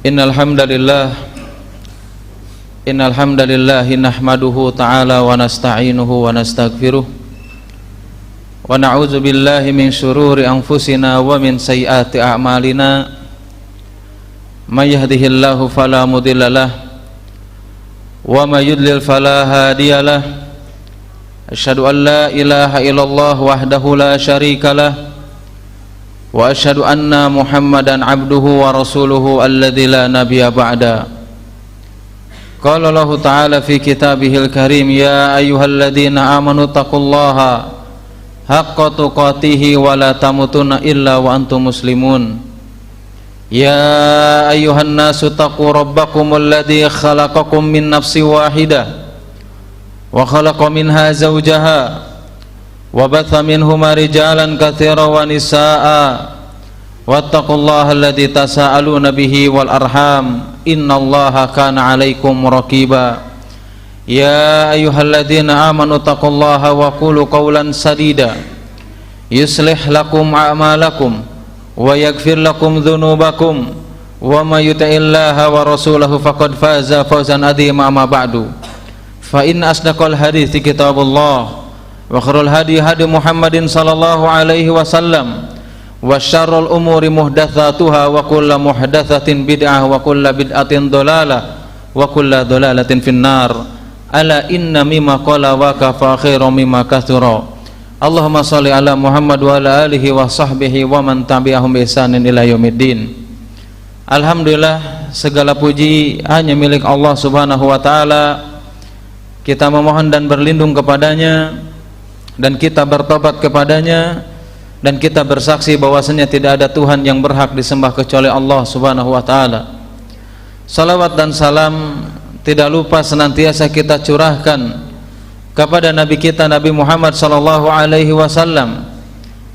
Innal hamdalillah nahmaduhu ta'ala wa nasta'inuhu wa nastaghfiruh wa na'udzu billahi min syururi anfusina wa min sayyiati a'malina. May yahdihillahu fala mudhillalah wa may yudlil fala hadiyalah. Asyhadu an la ilaha illallah wahdahu la syarikalah wa asyhadu anna Muhammadan abduhu wa rasuluhu alladzi la nabiyya ba'da. Qala Allah ta'ala fi kitabihil karim, ya ayyuhalladzina amanu taqullaha haqqa tuqatih wa la tamutunna illa wa antum muslimun. Ya ayyuhan nasu taqu rabbakumul ladzi khalaqakum min nafsin wahidah wa khalaqa minha zawjaha wa batha minhuma rijalan katsiran wa nisaa'a wattaqullaha alladzi tasaaluna bihi wal arham innallaha kana 'alaikum raqiba. Ya ayyuhalladzina amanu taqullaha wa qulu qawlan sadida yuslih lakum a'malakum wa yaghfir lakum dhunubakum wa may yuti'illaha wa rasulahu faqad faza fawzan 'azima. Amma ba'du, fa inna asdaqal hadithi kitabullah wa khairul hadi hadi Muhammadin sallallahu alaihi wasallam wa syarrul umuri muhdatsatuha wa kullu muhdatsatin bid'ah wa kullu bid'atin dhalalah wa kullu dhalalatin finnar. Ala inna mimma qala wa kafa khairum mimma kathura. Allahumma shalli ala Muhammad wa ala alihi wa sahbihi wa man tabi'ahum bi ihsanin ila yaumiddin. Alhamdulillah, segala puji hanya milik Allah Subhanahu wa taala. Kita memohon dan berlindung kepadanya, dan kita bertobat kepadanya, dan kita bersaksi bahwasanya tidak ada Tuhan yang berhak disembah kecuali Allah Subhanahu wa taala. Salawat dan salam tidak lupa senantiasa kita curahkan kepada Nabi kita Nabi Muhammad sallallahu alaihi wasallam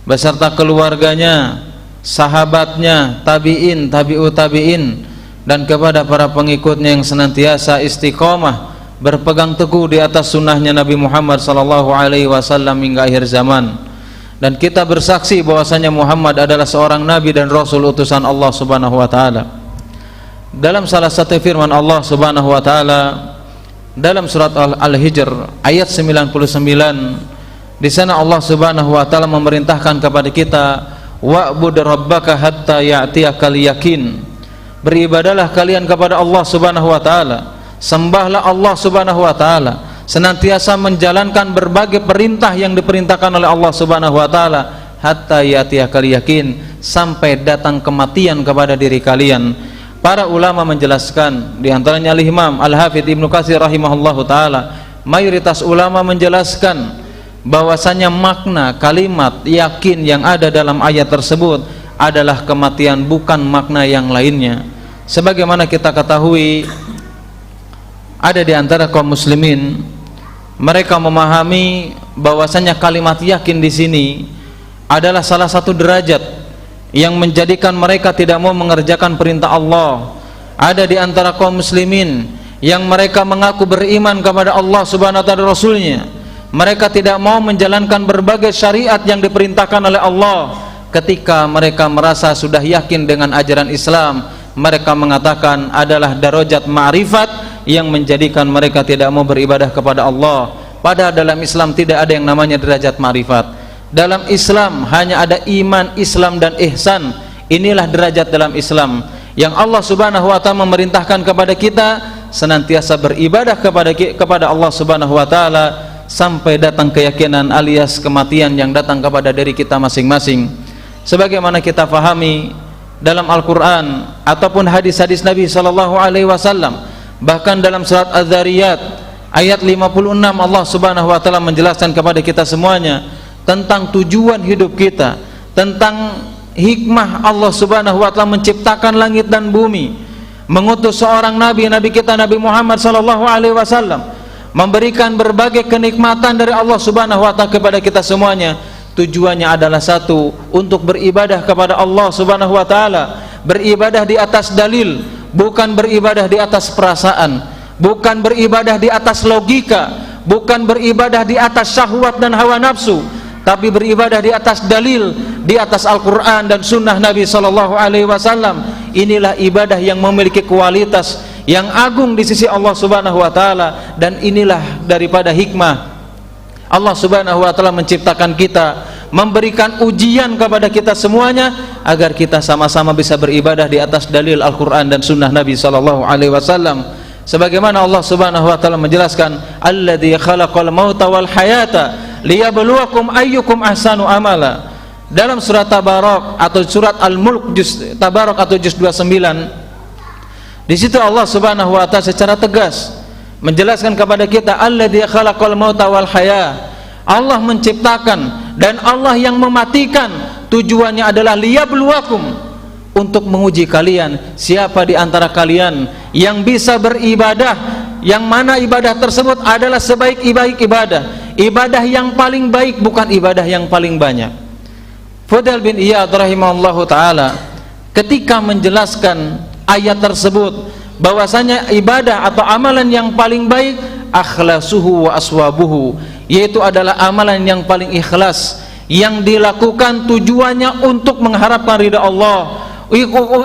beserta keluarganya, sahabatnya, tabi'in, tabi'ut tabi'in, dan kepada para pengikutnya yang senantiasa istiqomah berpegang teguh di atas sunnahnya Nabi Muhammad sallallahu alaihi wasallam hingga akhir zaman. Dan kita bersaksi bahwasanya Muhammad adalah seorang nabi dan rasul utusan Allah Subhanahu wa taala. Dalam salah satu firman Allah Subhanahu wa taala dalam surat Al-Hijr ayat 99, di sana Allah Subhanahu wa taala memerintahkan kepada kita, wa'bud rabbaka hatta ya'tiyakal yakin. Beribadahlah kalian kepada Allah Subhanahu wa taala, sembahlah Allah Subhanahu wa taala, senantiasa menjalankan berbagai perintah yang diperintahkan oleh Allah Subhanahu wa taala, hatta yatiyakal yakin, sampai datang kematian kepada diri kalian. Para ulama menjelaskan, di antaranya Al-Imam Al-Hafidz Ibnu Katsir rahimahullahu taala, mayoritas ulama menjelaskan bahwasanya makna kalimat yakin yang ada dalam ayat tersebut adalah kematian, bukan makna yang lainnya. Sebagaimana kita ketahui, ada di antara kaum muslimin, mereka memahami bahwasanya kalimat yakin di sini adalah salah satu derajat yang menjadikan mereka tidak mau mengerjakan perintah Allah. Ada di antara kaum muslimin yang mereka mengaku beriman kepada Allah Subhanahu wa taala dan Rasulnya, mereka tidak mau menjalankan berbagai syariat yang diperintahkan oleh Allah. Ketika mereka merasa sudah yakin dengan ajaran Islam, mereka mengatakan adalah darajat ma'rifat yang menjadikan mereka tidak mau beribadah kepada Allah. Padahal dalam Islam tidak ada yang namanya derajat ma'rifat. Dalam Islam hanya ada iman, Islam, dan ihsan. Inilah derajat dalam Islam yang Allah Subhanahu wa taala memerintahkan kepada kita senantiasa beribadah kepada Allah Subhanahu wa taala sampai datang keyakinan alias kematian yang datang kepada diri kita masing-masing. Sebagaimana kita fahami dalam Al-Qur'an ataupun hadis-hadis Nabi sallallahu alaihi wasallam, bahkan dalam surat Az-Zariyat ayat 56 Allah Subhanahu wa taala menjelaskan kepada kita semuanya tentang tujuan hidup kita, tentang hikmah Allah Subhanahu wa taala menciptakan langit dan bumi, mengutus seorang nabi, nabi kita Nabi Muhammad sallallahu alaihi wasallam, memberikan berbagai kenikmatan dari Allah Subhanahu wa taala kepada kita semuanya. Tujuannya adalah satu, untuk beribadah kepada Allah Subhanahu wa taala, beribadah di atas dalil, bukan beribadah di atas perasaan, bukan beribadah di atas logika, bukan beribadah di atas syahwat dan hawa nafsu, tapi beribadah di atas dalil, di atas Al-Quran dan Sunnah Nabi Sallallahu Alaihi Wasallam. Inilah ibadah yang memiliki kualitas yang agung di sisi Allah Subhanahu Wa Taala, dan inilah daripada hikmah Allah Subhanahu Wa Taala menciptakan kita, memberikan ujian kepada kita semuanya agar kita sama-sama bisa beribadah di atas dalil Al-Quran dan Sunnah Nabi Sallallahu Alaihi Wasallam. Sebagaimana Allah Subhanahu Wa Taala menjelaskan, Alladzi khalaqal mauta wal hayata liyabluwakum ayyukum ahsanu amala. Dalam surat Tabarak atau surat Al-Mulk juz Tabarak atau juz 29, di situ Allah Subhanahu wa taala secara tegas menjelaskan kepada kita, Alladzi khalaqal mauta wal haya. Allah menciptakan dan Allah yang mematikan, tujuannya adalah liyabluwakum, untuk menguji kalian, siapa di antara kalian yang bisa beribadah, yang mana ibadah tersebut adalah sebaik-baik ibadah, ibadah yang paling baik, bukan ibadah yang paling banyak. Fudail bin Iyad rahimahullahu ta'ala ketika menjelaskan ayat tersebut bahwasanya ibadah atau amalan yang paling baik akhlasuhu wa aswabuhu, yaitu adalah amalan yang paling ikhlas, yang dilakukan tujuannya untuk mengharapkan ridha Allah.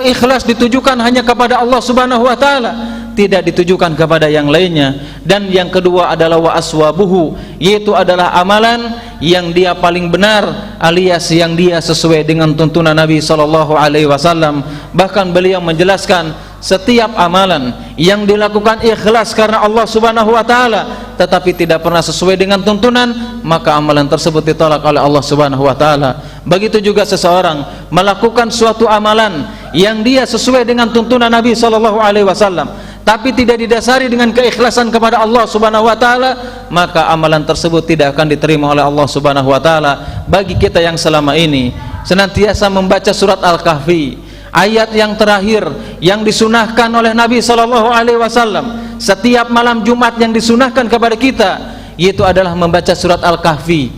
Ikhlas ditujukan hanya kepada Allah Subhanahu wa taala, tidak ditujukan kepada yang lainnya. Dan yang kedua adalah wa aswabuhu, yaitu adalah amalan yang dia paling benar, alias yang dia sesuai dengan tuntunan Nabi sallallahu alaihi wasallam. Bahkan beliau menjelaskan, setiap amalan yang dilakukan ikhlas karena Allah Subhanahu wa taala tetapi tidak pernah sesuai dengan tuntunan, maka amalan tersebut ditolak oleh Allah Subhanahu wa taala. Begitu juga seseorang melakukan suatu amalan yang dia sesuai dengan tuntunan Nabi sallallahu alaihi wasallam tapi tidak didasari dengan keikhlasan kepada Allah Subhanahu wa taala, maka amalan tersebut tidak akan diterima oleh Allah Subhanahu wa taala. Bagi kita yang selama ini senantiasa membaca surat Al-Kahfi, ayat yang terakhir yang disunahkan oleh Nabi sallallahu alaihi wasallam setiap malam Jumat, yang disunahkan kepada kita, yaitu adalah membaca surat Al-Kahfi,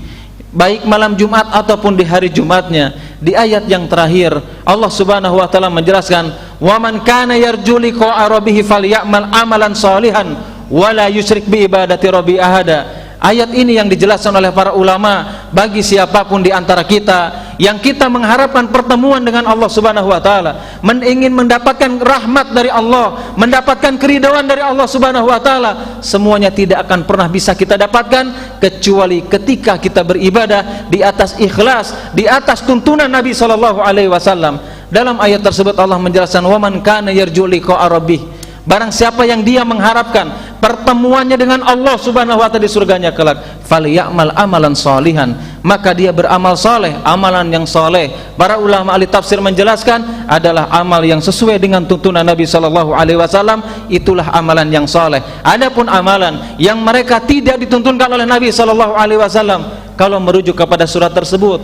baik malam Jumat ataupun di hari Jumatnya. Di ayat yang terakhir Allah Subhanahu wa taala menjelaskan, "Wa man kana yarju liqa'a rabbih falyamal amalan shalihan wa la yusyrik bi ibadati rabbi ahada." Ayat ini yang dijelaskan oleh para ulama, bagi siapapun di antara kita yang kita mengharapkan pertemuan dengan Allah Subhanahu wa taala, ingin mendapatkan rahmat dari Allah, mendapatkan keridhaan dari Allah Subhanahu wa taala, semuanya tidak akan pernah bisa kita dapatkan kecuali ketika kita beribadah di atas ikhlas, di atas tuntunan Nabi sallallahu alaihi wasallam. Dalam ayat tersebut Allah menjelaskan, "Wa man kana yarju liqa'a rabbih." Barang siapa yang dia mengharapkan pertemuannya dengan Allah Subhanahu wa taala di surganya kelak, falyamal amalan sholihan, maka dia beramal soleh, amalan yang soleh. Para ulama ahli tafsir menjelaskan adalah amal yang sesuai dengan tuntunan Nabi sallallahu alaihi wasallam, itulah amalan yang soleh. Adapun amalan yang mereka tidak dituntunkan oleh Nabi sallallahu alaihi wasallam, kalau merujuk kepada surat tersebut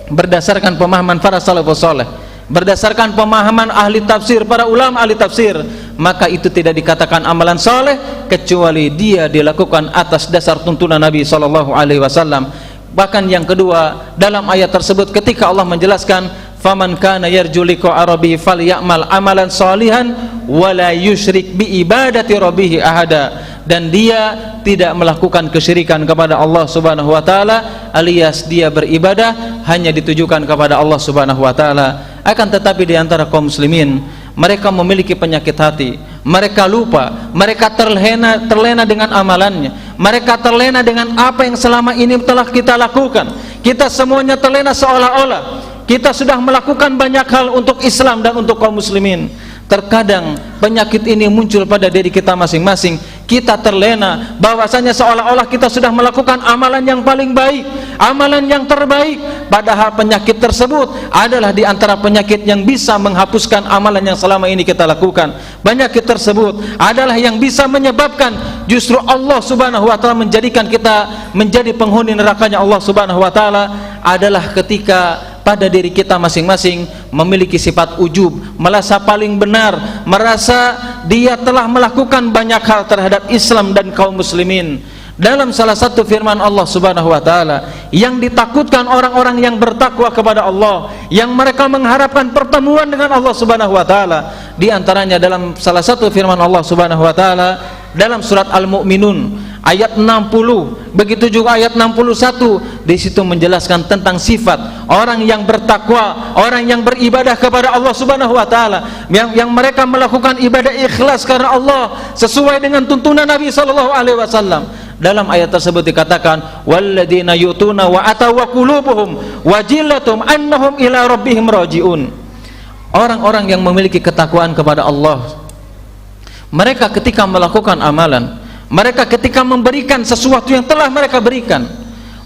berdasarkan pemahaman para salafus soleh, berdasarkan pemahaman ahli tafsir, para ulama ahli tafsir, maka itu tidak dikatakan amalan soleh kecuali dia dilakukan atas dasar tuntunan Nabi sallallahu alaihi wasallam. Bahkan yang kedua, dalam ayat tersebut ketika Allah menjelaskan, "Faman kana yarju liqa'a rabbih falyamal amalan sholihan wa la yusyrik bi ibadati rabbih ahada." Dan dia tidak melakukan kesyirikan kepada Allah Subhanahu wa taala, alias dia beribadah hanya ditujukan kepada Allah Subhanahu wa taala. Akan tetapi di antara kaum muslimin, mereka memiliki penyakit hati, mereka lupa, mereka terlena dengan amalannya, mereka terlena dengan apa yang selama ini telah kita lakukan. Kita semuanya terlena seolah-olah kita sudah melakukan banyak hal untuk Islam dan untuk kaum muslimin. Terkadang penyakit ini muncul pada diri kita masing-masing. Kita terlena bahwasanya seolah-olah kita sudah melakukan amalan yang paling baik, amalan yang terbaik, padahal penyakit tersebut adalah di antara penyakit yang bisa menghapuskan amalan yang selama ini kita lakukan. Penyakit tersebut adalah yang bisa menyebabkan justru Allah Subhanahu wa taala menjadikan kita menjadi penghuni nerakanya Allah Subhanahu wa taala, adalah ketika pada diri kita masing-masing memiliki sifat ujub, merasa paling benar, merasa dia telah melakukan banyak hal terhadap Islam dan kaum muslimin. Dalam salah satu firman Allah Subhanahu wa taala yang ditakutkan orang-orang yang bertakwa kepada Allah, yang mereka mengharapkan pertemuan dengan Allah Subhanahu wa taala, di antaranya dalam salah satu firman Allah Subhanahu wa taala dalam surat Al-Mu'minun ayat 60, begitu juga ayat 61. Di situ menjelaskan tentang sifat orang yang bertakwa, orang yang beribadah kepada Allah Subhanahu wa taala, yang mereka melakukan ibadah ikhlas karena Allah sesuai dengan tuntunan Nabi sallallahu alaihi wasallam. Dalam ayat tersebut dikatakan walladzina yutuna wa ataw wa qulubuhum wajillatum annahum ila rabbihim rajiun. Orang-orang yang memiliki ketakwaan kepada Allah, mereka ketika melakukan amalan, mereka ketika memberikan sesuatu yang telah mereka berikan,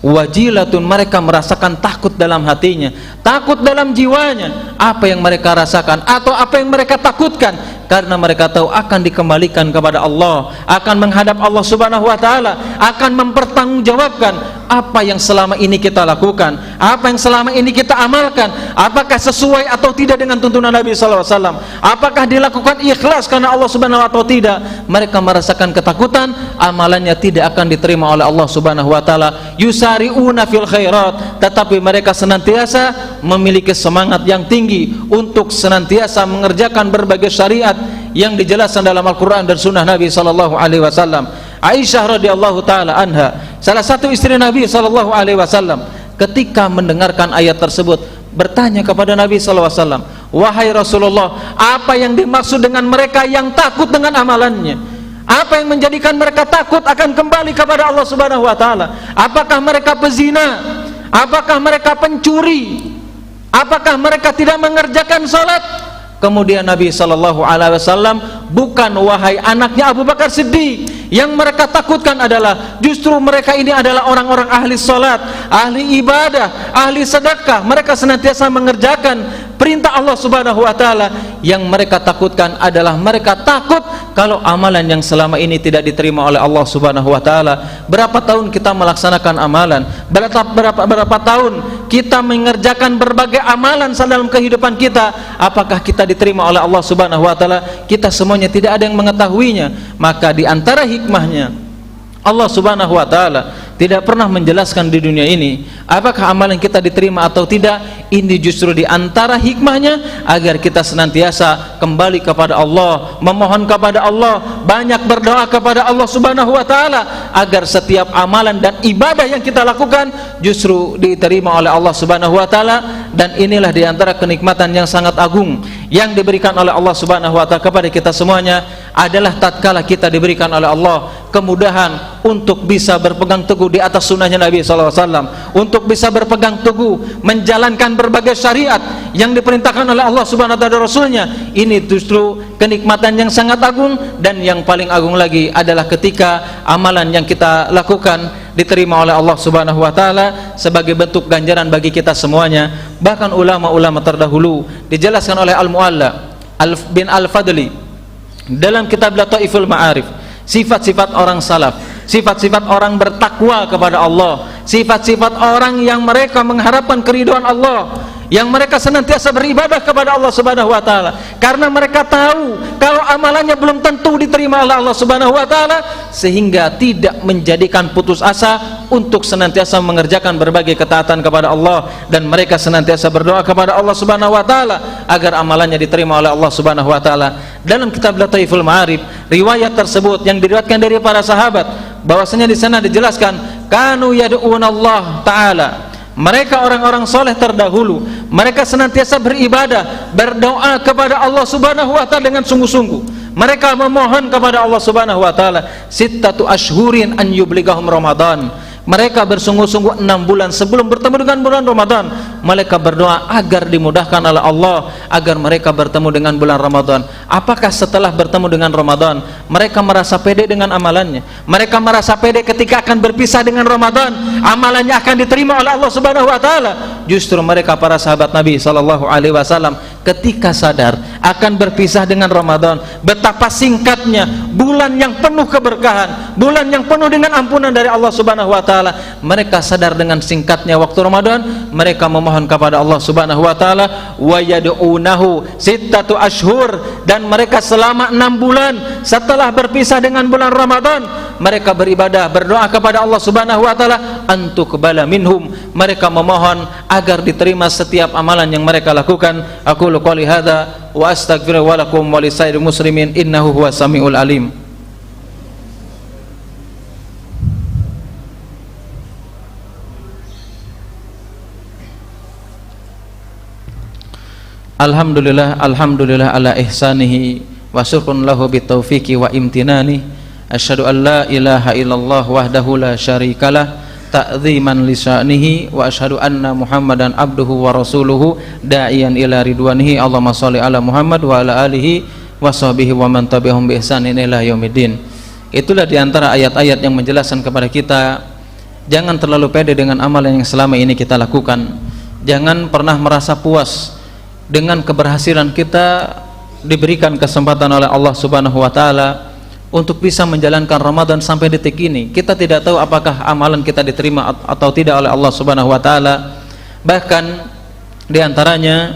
wajilatun, mereka merasakan takut dalam hatinya, takut dalam jiwanya. Apa yang mereka rasakan atau apa yang mereka takutkan? Karena mereka tahu akan dikembalikan kepada Allah, akan menghadap Allah Subhanahu wa taala, akan mempertanggungjawabkan apa yang selama ini kita lakukan, apa yang selama ini kita amalkan, apakah sesuai atau tidak dengan tuntunan Nabi sallallahu alaihi wasallam, apakah dilakukan ikhlas karena Allah Subhanahu wa taala atau tidak. Mereka merasakan ketakutan, amalannya tidak akan diterima oleh Allah Subhanahu wa taala. Yusari'una fil khairat, tetapi mereka senantiasa memiliki semangat yang tinggi untuk senantiasa mengerjakan berbagai syariat yang dijelaskan dalam Al-Quran dan Sunnah Nabi sallallahu alaihi wasallam. Aisyah radhiyallahu taala anha, salah satu istri Nabi sallallahu alaihi wasallam, ketika mendengarkan ayat tersebut bertanya kepada Nabi sallallahu alaihi wasallam, wahai Rasulullah, apa yang dimaksud dengan mereka yang takut dengan amalannya? Apa yang menjadikan mereka takut akan kembali kepada Allah Subhanahu wa taala? Apakah mereka pezina? Apakah mereka pencuri? Apakah mereka tidak mengerjakan salat? Kemudian Nabi sallallahu alaihi wasallam, bukan wahai anaknya Abu Bakar Siddiq, yang mereka takutkan adalah justru mereka ini adalah orang-orang ahli salat, ahli ibadah, ahli sedekah. Mereka senantiasa mengerjakan perintah Allah Subhanahu wa taala. Yang mereka takutkan adalah mereka takut kalau amalan yang selama ini tidak diterima oleh Allah Subhanahu wa taala. Berapa tahun kita melaksanakan amalan? Berapa tahun kita mengerjakan berbagai amalan dalam kehidupan kita? Apakah kita diterima oleh Allah Subhanahu wa taala? Kita semuanya tidak ada yang mengetahuinya. Maka di antara hikmahnya Allah Subhanahu wa taala tidak pernah menjelaskan di dunia ini apakah amalan kita diterima atau tidak. Ini justru di antara hikmahnya agar kita senantiasa kembali kepada Allah, memohon kepada Allah, banyak berdoa kepada Allah Subhanahu wa taala agar setiap amalan dan ibadah yang kita lakukan justru diterima oleh Allah Subhanahu wa taala. Dan inilah di antara kenikmatan yang sangat agung yang diberikan oleh Allah Subhanahu wa taala kepada kita semuanya, adalah tatkala kita diberikan oleh Allah kemudahan untuk bisa berpegang teguh di atas sunnahnya Nabi sallallahu alaihi wasallam, untuk bisa berpegang teguh menjalankan berbagai syariat yang diperintahkan oleh Allah Subhanahu wa taala dan Rasulnya. Ini justru kenikmatan yang sangat agung. Dan yang paling agung lagi adalah ketika amalan yang kita lakukan diterima oleh Allah Subhanahu wa taala sebagai bentuk ganjaran bagi kita semuanya. Bahkan ulama-ulama terdahulu dijelaskan oleh Al-Mu'alla bin Al-Fadli dalam kitab Lataiful Ma'arif, sifat-sifat orang salaf, sifat-sifat orang bertakwa kepada Allah, sifat-sifat orang yang mereka mengharapkan keridhaan Allah, yang mereka senantiasa beribadah kepada Allah Subhanahu wa taala karena mereka tahu kalau amalannya belum tentu diterima oleh Allah Subhanahu wa taala, sehingga tidak menjadikan putus asa untuk senantiasa mengerjakan berbagai ketaatan kepada Allah. Dan mereka senantiasa berdoa kepada Allah Subhanahu wa taala agar amalannya diterima oleh Allah Subhanahu wa taala. Dalam kitab Lataiful Ma'arif, riwayat tersebut yang diriwayatkan dari para sahabat, bahwasanya di sana dijelaskan kanu yad'unallah taala, mereka orang-orang soleh terdahulu, mereka senantiasa beribadah, berdoa kepada Allah Subhanahu wa taala dengan sungguh-sungguh. Mereka memohon kepada Allah Subhanahu wa taala sittatu ashhurin an yubligahum Ramadan. Mereka bersungguh-sungguh 6 bulan sebelum bertemu dengan bulan Ramadan, mereka berdoa agar dimudahkan oleh Allah agar mereka bertemu dengan bulan Ramadan. Apakah setelah bertemu dengan Ramadan mereka merasa pede dengan amalannya? Mereka merasa pede ketika akan berpisah dengan Ramadan, amalannya akan diterima oleh Allah Subhanahu wa taala? Justru mereka para sahabat Nabi sallallahu alaihi wasallam ketika sadar akan berpisah dengan Ramadan, betapa singkatnya bulan yang penuh keberkahan, bulan yang penuh dengan ampunan dari Allah Subhanahu wa taala, mereka sadar dengan singkatnya waktu Ramadan, mereka memohon kepada Allah Subhanahu wa taala wa yad'unahu sittatu ashhur, dan mereka selama 6 bulan setelah berpisah dengan bulan Ramadan mereka beribadah, berdoa kepada Allah Subhanahu wa taala antuqbala minhum, mereka memohon agar diterima setiap amalan yang mereka lakukan. Aqulu qouli hadza wa astaghfiru wa lakum wa lisairil muslimin innahu huwas samiul alim. Alhamdulillah, alhamdulillah ala ihsanihi wa syukrun lahu bitaufiqi wa imtinani. Asyhadu an la ilaha illallah wahdahu la syarikalah ta'ziman li sya'nihi wa asyhadu anna Muhammadan abduhu wa rasuluhu da'iyan ila ridwanihi. Allahumma shalli ala Muhammad wa ala alihi wa sahbihi wa man tabi'ahum bi ihsanin ila yaumiddin. Itulah diantara ayat-ayat yang menjelaskan kepada kita jangan terlalu pede dengan amalan yang selama ini kita lakukan. Jangan pernah merasa puas dengan keberhasilan kita diberikan kesempatan oleh Allah Subhanahu wa taala untuk bisa menjalankan Ramadan sampai detik ini. Kita tidak tahu apakah amalan kita diterima atau tidak oleh Allah Subhanahu wa taala. Bahkan diantaranya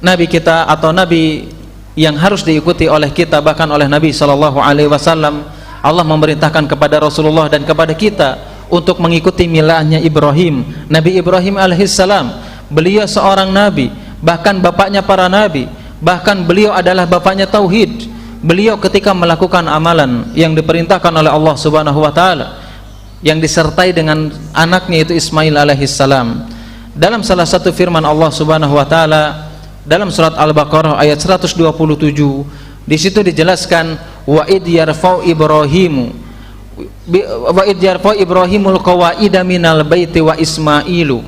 nabi kita atau nabi yang harus diikuti oleh kita, bahkan oleh Nabi sallallahu alaihi wasallam, Allah memerintahkan kepada Rasulullah dan kepada kita untuk mengikuti milahnya Ibrahim. Nabi Ibrahim alaihissalam, beliau seorang nabi, bahkan bapaknya para nabi, bahkan beliau adalah bapaknya tauhid. Beliau ketika melakukan amalan yang diperintahkan oleh Allah Subhanahu wa taala, yang disertai dengan anaknya itu Ismail alaihissalam, dalam salah satu firman Allah Subhanahu wa taala dalam surat Al-Baqarah ayat 127, di situ dijelaskan wa id yarfa'u Ibrahimul qawaida minal baiti wa Ismailu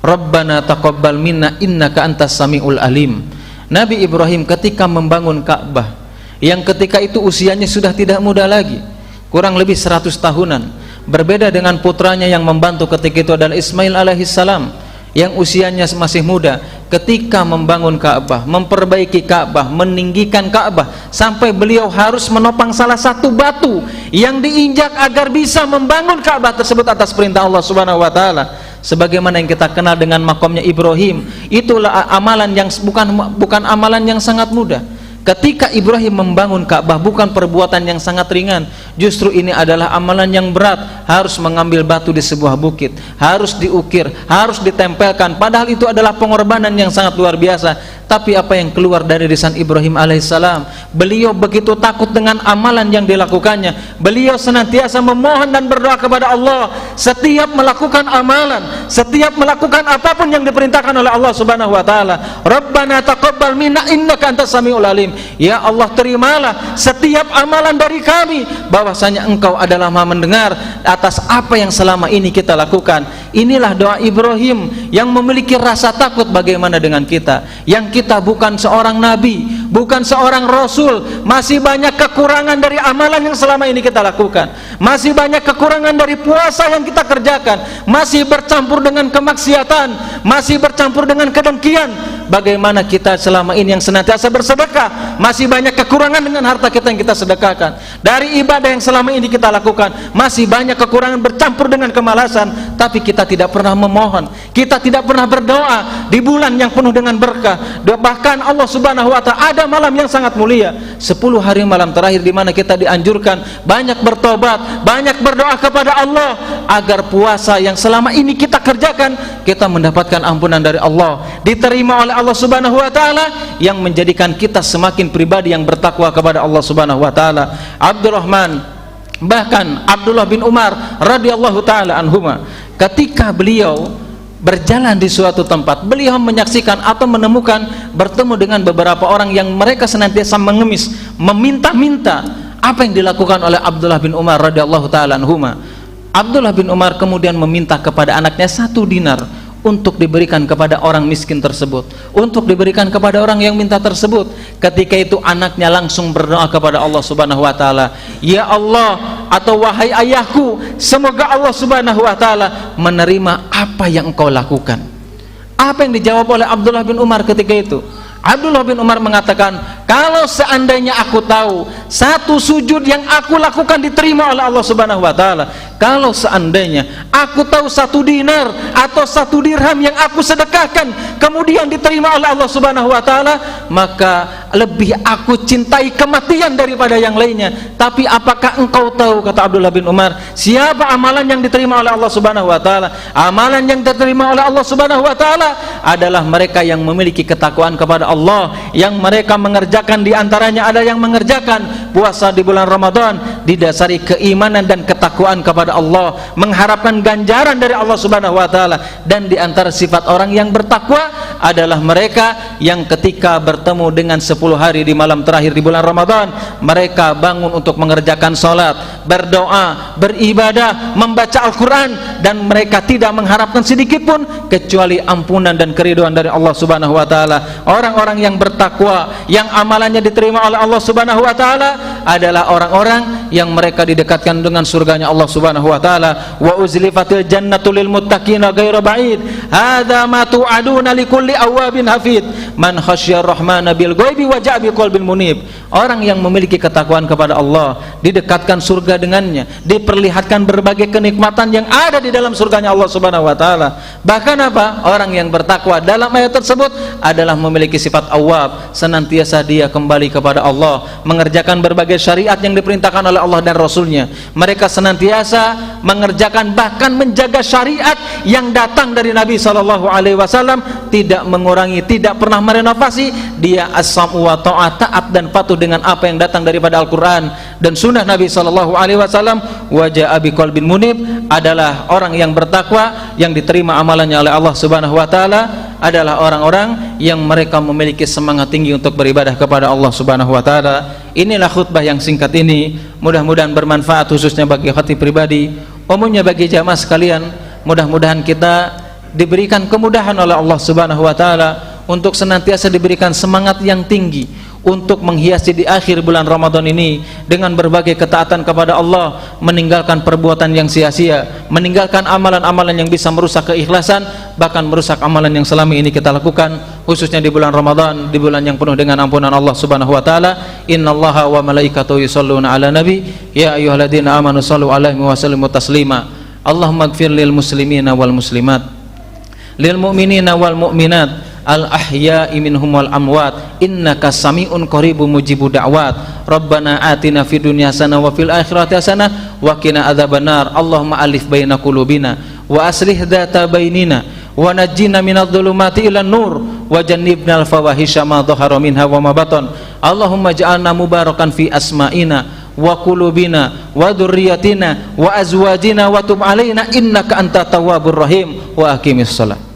Rabbana taqabbal minna innaka antas samiul alim. Nabi Ibrahim ketika membangun Ka'bah, yang ketika itu usianya sudah tidak muda lagi, kurang lebih 100 tahunan, berbeda dengan putranya yang membantu ketika itu adalah Ismail alaihissalam yang usianya masih muda. Ketika membangun Ka'bah, memperbaiki Ka'bah, meninggikan Ka'bah, sampai beliau harus menopang salah satu batu yang diinjak agar bisa membangun Ka'bah tersebut atas perintah Allah Subhanahu wa taala. Sebagaimana yang kita kenal dengan makomnya Ibrahim, itulah amalan yang bukan amalan yang sangat mudah. Ketika Ibrahim membangun Ka'bah bukan perbuatan yang sangat ringan, justru ini adalah amalan yang berat. Harus mengambil batu di sebuah bukit, harus diukir, harus ditempelkan, padahal itu adalah pengorbanan yang sangat luar biasa. Tapi apa yang keluar dari lisan Ibrahim alaihissalam, beliau begitu takut dengan amalan yang dilakukannya. Beliau senantiasa memohon dan berdoa kepada Allah setiap melakukan amalan, setiap melakukan apapun yang diperintahkan oleh Allah Subhanahu wa taala. Rabbana taqabbal minna innaka antas samiul alim. Ya Allah, terimalah setiap amalan dari kami, bahwasanya Engkau adalah Maha mendengar atas apa yang selama ini kita lakukan. Inilah doa Ibrahim yang memiliki rasa takut. Bagaimana dengan kita yang kita bukan seorang nabi, bukan seorang rasul, masih banyak kekurangan dari amalan yang selama ini kita lakukan, masih banyak kekurangan dari puasa yang kita kerjakan, masih bercampur dengan kemaksiatan, masih bercampur dengan kedengkian. Bagaimana kita selama ini yang senantiasa bersedekah, masih banyak kekurangan dengan harta kita yang kita sedekahkan. Dari ibadah yang selama ini kita lakukan, masih banyak kekurangan bercampur dengan kemalasan. Tapi kita tidak pernah memohon, kita tidak pernah berdoa di bulan yang penuh dengan berkah. Bahkan Allah Subhanahu wa taala ada malam yang sangat mulia, 10 hari malam terakhir, di mana kita dianjurkan banyak bertobat, banyak berdoa kepada Allah agar puasa yang selama ini kita kerjakan, kita mendapatkan ampunan dari Allah, diterima oleh Allah Subhanahu wa taala, yang menjadikan kita semakin pribadi yang bertakwa kepada Allah Subhanahu wa taala. Abdurrahman, bahkan Abdullah bin Umar radhiyallahu taala anhuma, ketika beliau berjalan di suatu tempat, beliau menyaksikan atau menemukan, bertemu dengan beberapa orang yang mereka senantiasa mengemis, meminta-minta. Apa yang dilakukan oleh Abdullah bin Umar radhiyallahu taala anhuma? Abdullah bin Umar kemudian meminta kepada anaknya 1 dinar untuk diberikan kepada orang miskin tersebut, untuk diberikan kepada orang yang minta tersebut. Ketika itu anaknya langsung berdoa kepada Allah Subhanahu wa taala, ya Allah, atau wahai ayahku, semoga Allah Subhanahu wa taala menerima apa yang engkau lakukan. Apa yang dijawab oleh Abdullah bin Umar ketika itu? Abdullah bin Umar mengatakan, kalau seandainya aku tahu 1 sujud yang aku lakukan diterima oleh Allah Subhanahu wa taala, kalau seandainya aku tahu 1 dinar atau 1 dirham yang aku sedekahkan kemudian diterima oleh Allah Subhanahu wa taala, maka lebih aku cintai kematian daripada yang lainnya. Tapi apakah engkau tahu, kata Abdullah bin Umar, siapa amalan yang diterima oleh Allah Subhanahu wa taala? Amalan yang diterima oleh Allah Subhanahu wa taala adalah mereka yang memiliki ketakwaan kepada Allah, yang mereka mengerjakan, di antaranya ada yang mengerjakan puasa di bulan Ramadan didasari keimanan dan ketakwaan kepada Allah, mengharapkan ganjaran dari Allah Subhanahu wa taala. Dan di antara sifat orang yang bertakwa adalah mereka yang ketika bertemu dengan 10 hari di malam terakhir di bulan Ramadan, mereka bangun untuk mengerjakan salat, berdoa, beribadah, membaca Al-Quran, dan mereka tidak mengharapkan sedikit pun kecuali ampunan dan keridhaan dari Allah Subhanahu wa taala. Orang-orang yang bertakwa, yang amalannya diterima oleh Allah Subhanahu wa taala adalah orang-orang yang mereka didekatkan dengan surganya Allah Subhanahu wa taala. Wa uzlifatil jannatu lil muttaqina ghairu ba'id. Hadza ma tu'aduna likulli awwabin hafid. Man khasyar rahmana bil ghaibi wa ja'a biqalbin munib. Orang yang memiliki ketakwaan kepada Allah, didekatkan surga dengannya, diperlihatkan berbagai kenikmatan yang ada di dalam surganya Allah Subhanahu wa taala. Bahkan apa? Orang yang bertakwa dalam ayat tersebut adalah memiliki sifat awwab, senantiasa dia kembali kepada Allah, mengerjakan berbagai syariat yang diperintahkan oleh Allah dan Rasulnya. Mereka senantiasa mengerjakan, bahkan menjaga syariat yang datang dari Nabi SAW, tidak mengurangi, tidak pernah merenovasi. Dia as-sam'u wa ta'at, taat dan patuh dengan apa yang datang daripada Al-Quran dan sunnah Nabi SAW. Wa ja'a biqalbin munib adalah orang yang bertakwa, yang diterima amalannya oleh Allah Subhanahu wa taala, adalah orang-orang yang mereka memiliki semangat tinggi untuk beribadah kepada Allah Subhanahu wa taala. Inilah khutbah yang singkat ini, mudah-mudahan bermanfaat khususnya bagi hati pribadi, umumnya bagi jamaah sekalian. Mudah-mudahan kita diberikan kemudahan oleh Allah Subhanahu wa taala untuk senantiasa diberikan semangat yang tinggi untuk menghiasi di akhir bulan Ramadan ini dengan berbagai ketaatan kepada Allah, meninggalkan perbuatan yang sia-sia, meninggalkan amalan-amalan yang bisa merusak keikhlasan, bahkan merusak amalan yang selama ini kita lakukan, khususnya di bulan Ramadan, di bulan yang penuh dengan ampunan Allah Subhanahu wa taala. Innallaha wa malaikatahu yusholluna ala nabi ya ayyuhalladzina amanu shallu alaihi wa sallimu taslima. Allahumma ighfir lil muslimina wal muslimat, lil mu'minina wal mu'minat, al ahya'i minhum wal amwat, innaka sami'un qaribun mujibud da'wat. Rabbana atina fid dunya hasanah wa fil akhirati hasanah wa qina adzabannar. Allahumma alif baina qulubina wa aslih dzata bainina wa najjina minadh dhulumati ilan nur wa jannibnal fawahisha ma dhahara minha wa ma batan. Allahumma ij'alna mubarakan fi asma'ina wa qulubina wa dzurriyyatina wa azwajina wa tub alaina innaka antat tawwabur rahim. Wa aqimis shalah.